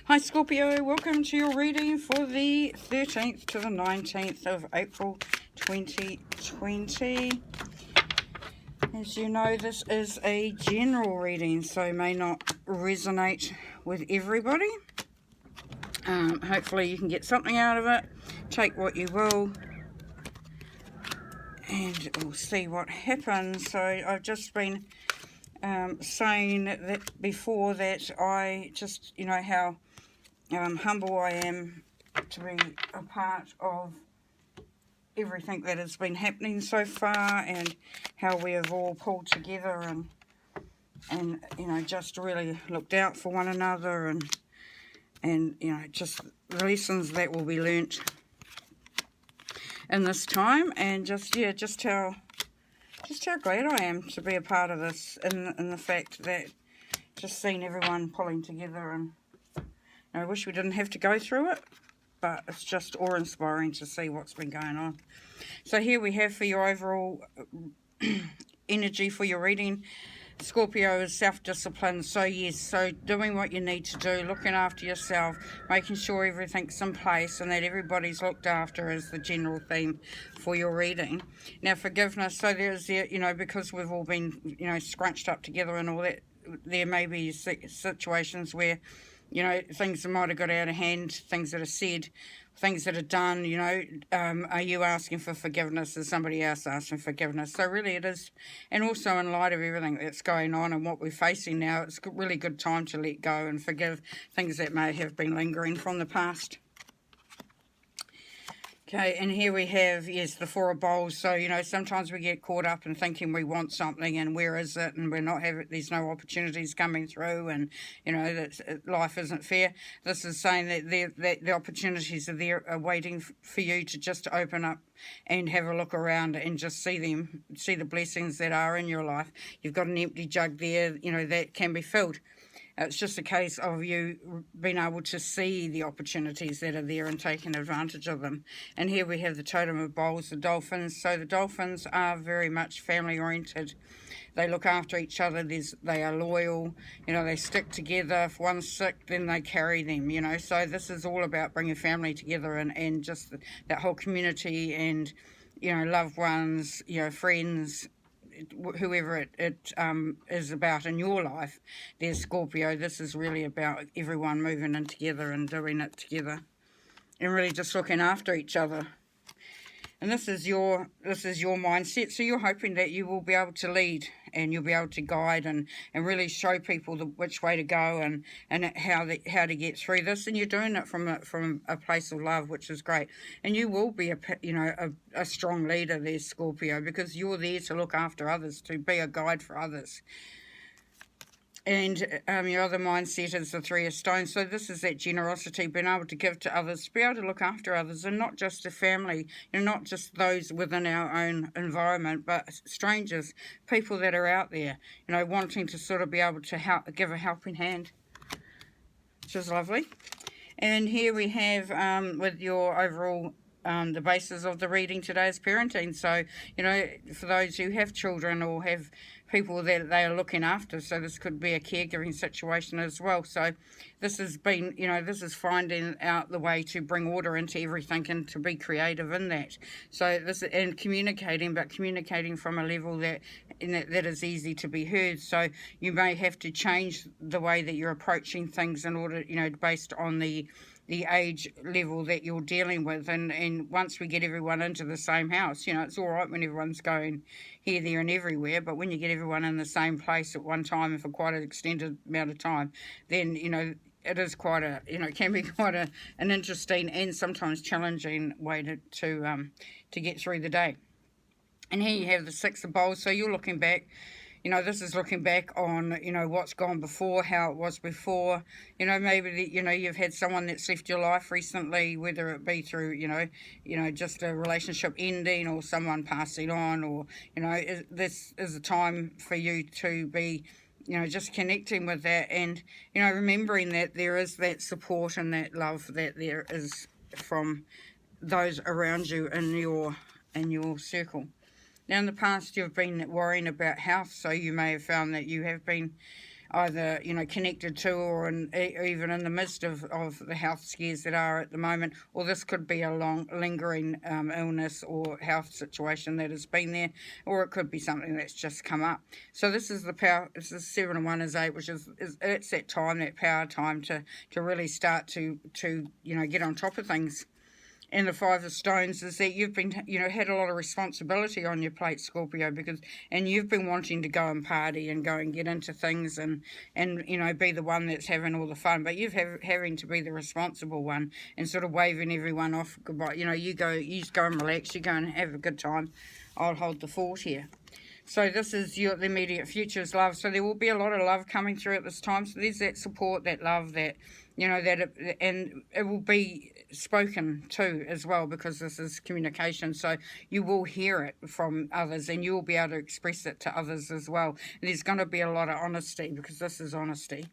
Hi Scorpio, welcome to your reading for the 13th to the 19th of April 2020. As you know, this is a general reading, so may not resonate with everybody. Hopefully you can get something out of it. Take what you will, and we'll see what happens. So I've just been saying that before, that I just, how humble I am to be a part of everything that has been happening so far, and how we have all pulled together and just really looked out for one another, and just the lessons that will be learnt in this time, and just how glad I am to be a part of this, in the fact that just seeing everyone pulling together, and I wish we didn't have to go through it, but it's just awe-inspiring to see what's been going on. So here we have for your overall energy for your reading. Scorpio is self-discipline, so yes, so doing what you need to do, looking after yourself, making sure everything's in place and that everybody's looked after is the general theme for your reading. Now forgiveness, so there's because we've all been scrunched up together and all that, there may be situations where things that might have got out of hand, things that are said, things that are done, are you asking for forgiveness? Is somebody else asking forgiveness? So really it is, and also in light of everything that's going on and what we're facing now, it's a really good time to let go and forgive things that may have been lingering from the past. Okay, and here we have, yes, the Four of Bowls. So, sometimes we get caught up in thinking we want something and where is it, and we're not having, there's no opportunities coming through, and, that life isn't fair. This is saying that the opportunities are there, are waiting for you to just open up and have a look around and just see them, see the blessings that are in your life. You've got an empty jug there, that can be filled. It's just a case of you being able to see the opportunities that are there and taking advantage of them. And here we have the totem of bowls, the dolphins. So the dolphins are very much family oriented. They look after each other. They are loyal. They stick together. If one's sick, then they carry them. So this is all about bringing family together, and just that whole community, and loved ones, friends, whoever it is about in your life. There's Scorpio. This is really about everyone moving in together and doing it together, and really just looking after each other. And this is your mindset. So you're hoping that you will be able to lead, and you'll be able to guide and really show people which way to go, and how to get through this. And you're doing it from a place of love, which is great. And you will be a strong leader there, Scorpio, because you're there to look after others, to be a guide for others. And your other mindset is the Three of Stones. So this is that generosity, being able to give to others, to be able to look after others, and not just a family, not just those within our own environment, but strangers, people that are out there, wanting to sort of be able to give a helping hand, which is lovely. And here we have with your overall the basis of the reading today is parenting. So, for those who have children or have people that they are looking after, so this could be a caregiving situation as well. So this has been, this is finding out the way to bring order into everything and to be creative in that. So this, and communicating, but communicating from a level that is easy to be heard. So you may have to change the way that you're approaching things in order, based on the age level that you're dealing with, and once we get everyone into the same house, it's all right when everyone's going here, there and everywhere, but when you get everyone in the same place at one time and for quite an extended amount of time, then it is quite a it can be quite an interesting and sometimes challenging way to get through the day. And here you have the Six of Bowls. So you're looking back. This is looking back on, what's gone before, how it was before. Maybe, you've had someone that's left your life recently, whether it be through, just a relationship ending or someone passing on, or, this is a time for you to be, just connecting with that, and, remembering that there is that support and that love that there is from those around you in your circle. Now, in the past, you've been worrying about health, so you may have found that you have been either, you know, connected to or even in the midst of the health scares that are at the moment, or this could be a long lingering illness or health situation that has been there, or it could be something that's just come up. So this is the power. This is 7 and 1 is 8, which is it's that time, that power time to really start to you know, get on top of things. And the 5 of Stones is that you've been, you know, had a lot of responsibility on your plate, Scorpio, and you've been wanting to go and party and go and get into things and you know, be the one that's having all the fun, but having to be the responsible one and sort of waving everyone off goodbye. You know, you just go and relax, you go and have a good time. I'll hold the fort here. So this is the immediate future's love. So there will be a lot of love coming through at this time. So there's that support, that love, that, you know, and it will be spoken to as well, because this is communication. So you will hear it from others and you will be able to express it to others as well. And there's going to be a lot of honesty, because this is honesty.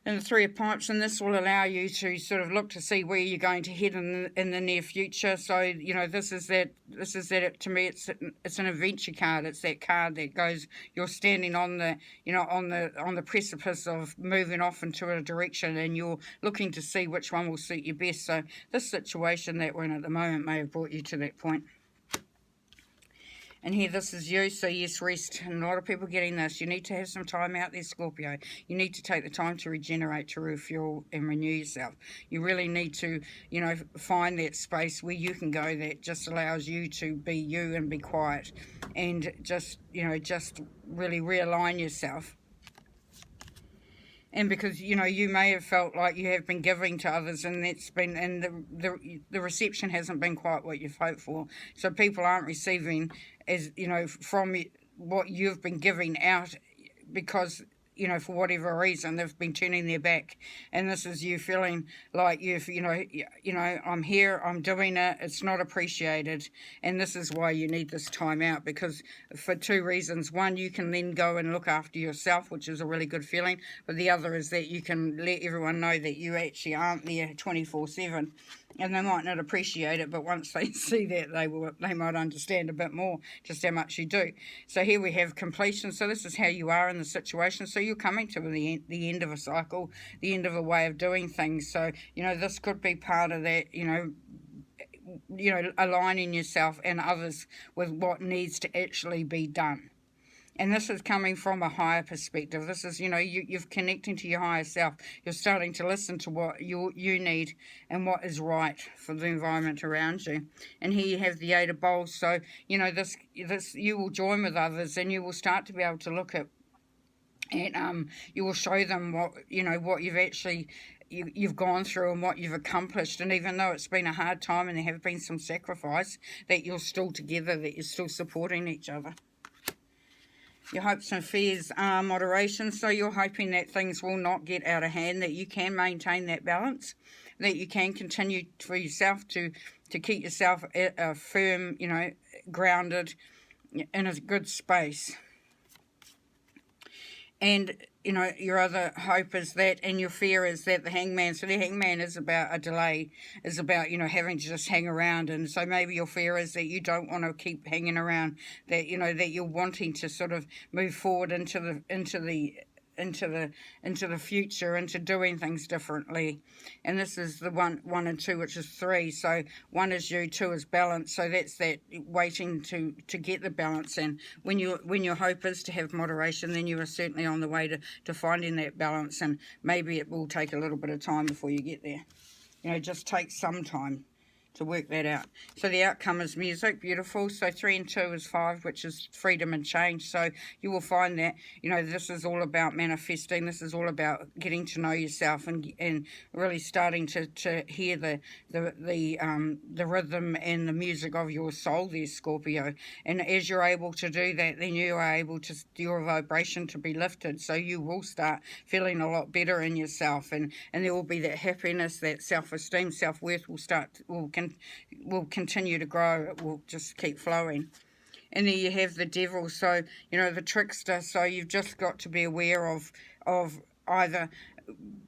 And the 3 of Pipes, and this will allow you to sort of look to see where you're going to head in the near future. So, you know, this is that to me, it's an adventure card. It's that card that goes, you're standing on the, you know, on the precipice of moving off into a direction, and you're looking to see which one will suit you best. So this situation that we're in at the moment may have brought you to that point. And here, this is you, so yes, rest. And a lot of people getting this. You need to have some time out there, Scorpio. You need to take the time to regenerate, to refuel and renew yourself. You really need to, you know, find that space where you can go that just allows you to be you and be quiet. And just, you know, just really realign yourself. And because, you know, you may have felt like you have been giving to others, and that's been, and the reception hasn't been quite what you've hoped for. So people aren't receiving, as, you know, from what you've been giving out, because, you know, for whatever reason, they've been turning their back. And this is you feeling like you know, I'm here, I'm doing it, it's not appreciated. And this is why you need this time out, because for 2 reasons. One, you can then go and look after yourself, which is a really good feeling. But the other is that you can let everyone know that you actually aren't there 24/7. And they might not appreciate it, but once they see that, they might understand a bit more just how much you do. So here we have completion. So this is how you are in the situation. So you're coming to the end of a cycle, the end of a way of doing things. So, you know, this could be part of that, you know, aligning yourself and others with what needs to actually be done. And this is coming from a higher perspective. This is, you know, you're connecting to your higher self. You're starting to listen to what you need and what is right for the environment around you. And here you have the 8 of Bowls. So, you know, this you will join with others, and you will start to be able to look at, and you will show them what, you know, what you've actually you've gone through and what you've accomplished. And even though it's been a hard time and there have been some sacrifice, that you're still together, that you're still supporting each other. Your hopes and fears are moderation, so you're hoping that things will not get out of hand, that you can maintain that balance, that you can continue for yourself to keep yourself firm, you know, grounded in a good space. And, you know, your other hope is that, and your fear is that the Hangman, so the Hangman is about a delay, is about, you know, having to just hang around. And so maybe your fear is that you don't want to keep hanging around, that, you know, that you're wanting to sort of move forward into the future, into doing things differently. And this is the one and 2, which is 3. So 1 is you, 2 is balance. So that's that waiting to get the balance. And when your hope is to have moderation, then you are certainly on the way to finding that balance. And maybe it will take a little bit of time before you get there. You know, just take some time to work that out. So the outcome is music, beautiful. So 3 and 2 is 5, which is freedom and change. So you will find that, you know, this is all about manifesting. This is all about getting to know yourself and really starting to hear the rhythm and the music of your soul there, Scorpio. And as you're able to do that, then you are able to, your vibration to be lifted. So you will start feeling a lot better in yourself, and there will be that happiness, that self-esteem, self-worth will continue to grow. It will just keep flowing. And then you have the devil, so, you know, the trickster. So you've just got to be aware of either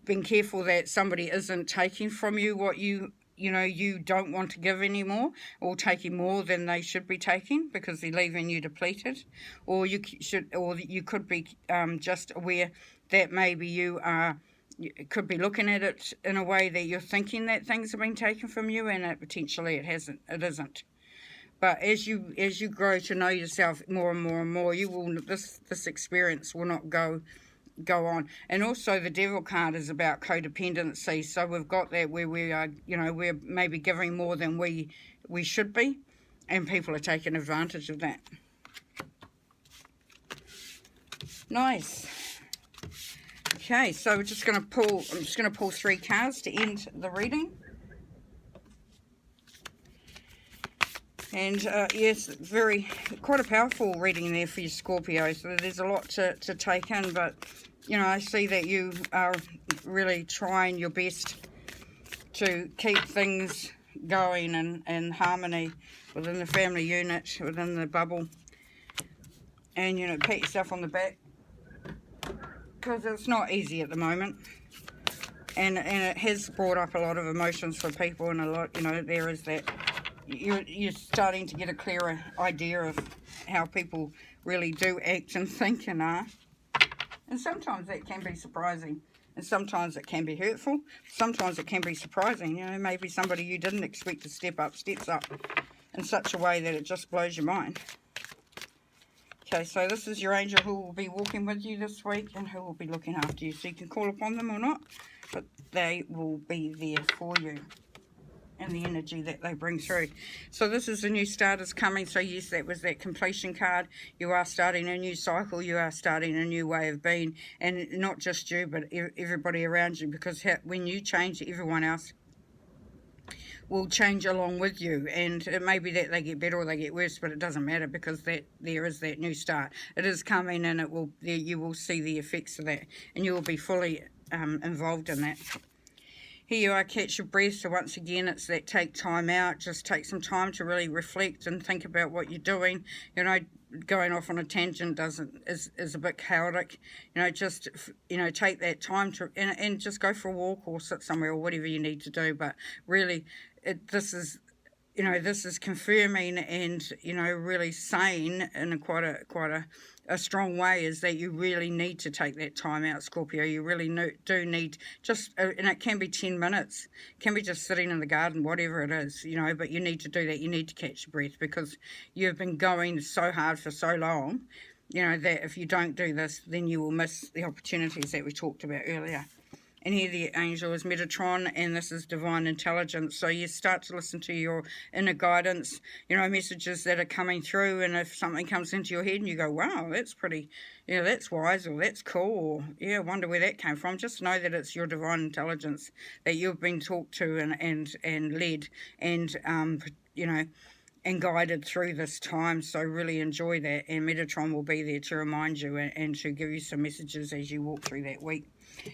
being careful that somebody isn't taking from you what you you know, you don't want to give anymore, or taking more than they should be taking because they're leaving you depleted, or you could be just aware that maybe you could be looking at it in a way that you're thinking that things have been taken from you, and potentially it isn't. But as you grow to know yourself more and more and more, you will this experience will not go on. And also the devil card is about codependency, so we've got that where we are, you know, we're maybe giving more than we should be, and people are taking advantage of that. Nice. Okay, so I'm just going to pull 3 cards to end the reading. And yes, quite a powerful reading there for you, Scorpio. So there's a lot to take in, but you know, I see that you are really trying your best to keep things going in harmony within the family unit, within the bubble. And you know, pat yourself on the back, because it's not easy at the moment. And it has brought up a lot of emotions for people, and a lot, you know, there is that. You're starting to get a clearer idea of how people really do act and think and are. And sometimes that can be surprising. And sometimes it can be hurtful. Sometimes it can be surprising. You know, maybe somebody you didn't expect to steps up in such a way that it just blows your mind. Okay, so this is your angel who will be walking with you this week and who will be looking after you. So you can call upon them or not, but they will be there for you. And the energy that they bring through. So this is a new start is coming. So yes, that was that completion card. You are starting a new cycle. You are starting a new way of being. And not just you, but everybody around you. Because when you change, everyone else will change along with you. And it may be that they get better or they get worse, but it doesn't matter, because there is that new start. It is coming, and you will see the effects of that. And you will be fully involved in that. Here you are, catch your breath. So once again, it's that take time out. Just take some time to really reflect and think about what you're doing. You know, going off on a tangent is a bit chaotic. You know, just, you know, take that time to and just go for a walk or sit somewhere or whatever you need to do. But really, this is confirming and, you know, really saying in quite a strong way is that you really need to take that time out, Scorpio. You really do need just, and it can be 10 minutes, it can be just sitting in the garden, whatever it is, you know, but you need to do that. You need to catch your breath, because you've been going so hard for so long, you know, that if you don't do this, then you will miss the opportunities that we talked about earlier. And here the angel is Metatron, and this is divine intelligence. So you start to listen to your inner guidance, you know, messages that are coming through. And if something comes into your head and you go, wow, that's pretty, you know, that's wise, or that's cool, or yeah, I wonder where that came from, just know that it's your divine intelligence that you've been talked to and led and, you know, and guided through this time. So really enjoy that. And Metatron will be there to remind you and to give you some messages as you walk through that week.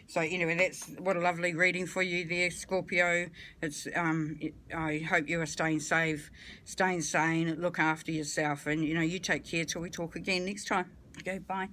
So anyway, that's what a lovely reading for you there, Scorpio. It's I hope you are staying safe, staying sane, look after yourself, and you know, you take care till we talk again next time. Okay, bye.